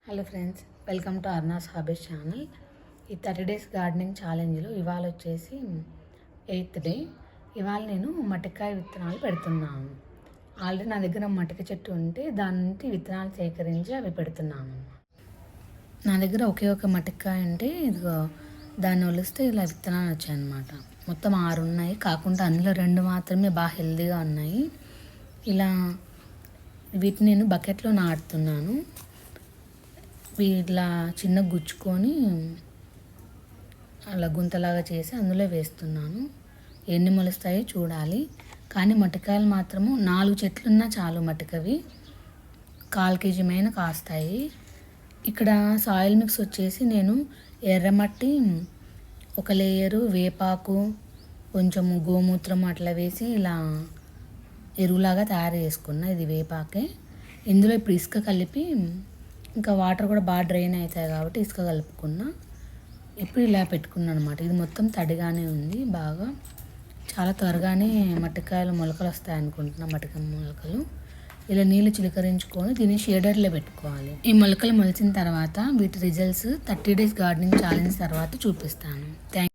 Hello friends, welcome to Arna's hobbies channel. ఈ 30 days gardening ఛాలెంజ్లో ఇవాళ వచ్చేసి 8th డే. ఇవాళ నేను మట్టికాయ విత్తనాలు పెడుతున్నాను. ఆల్రెడీ నా దగ్గర మట్టిక చెట్టు ఉంటే దాని నుండి విత్తనాలు సేకరించి అవి పెడుతున్నాను. నా దగ్గర ఒకే ఒక మట్టికాయ ఉంటే ఇదిగో దాన్ని ఒలిస్తే ఇలా విత్తనాలు వచ్చాయన్నమాట. మొత్తం 6 ఉన్నాయి, కాకుండా అందులో 2 మాత్రమే బాగా హెల్తీగా ఉన్నాయి. ఇలా వీటిని నేను బకెట్లో నాటుతున్నాను. ఇట్లా చిన్న గుచ్చుకొని అలా గుంతలాగా చేసి అందులో వేస్తున్నాను. ఎన్ని మొలుస్తాయో చూడాలి. కానీ మట్టికాయలు మాత్రము 4 చెట్లున్నా చాలు, మట్టికవి 1/4 kg మైన కాస్తాయి. ఇక్కడ సాయిల్ మిక్స్ వచ్చేసి నేను ఎర్రమట్టి, ఒక లేయరు వేపాకు, కొంచెము గోమూత్రం అట్లా వేసి ఇలా ఎరువులాగా తయారు చేసుకున్నా. ఇది వేపాకే. ఇందులో ఇప్పుడు ఇసుక కలిపి, ఇంకా వాటర్ కూడా బాగా డ్రైన్ అవుతాయి కాబట్టి ఇసుక కలుపుకున్నా. ఇప్పుడు ఇలా పెట్టుకున్నాను అనమాట. ఇది మొత్తం తడిగానే ఉంది. బాగా చాలా త్వరగానే మట్టికాయలు మొలకలు వస్తాయి అనుకుంటున్నా. మట్టికాయ మొలకలు ఇలా నీళ్ళు చిలకరించుకొని దీన్ని షేడర్లో పెట్టుకోవాలి. ఈ మొలకలు మొలిచిన తర్వాత వీటి రిజల్ట్స్ 30 డేస్ గార్డెనింగ్ ఛాలెంజ్ తర్వాత చూపిస్తాను.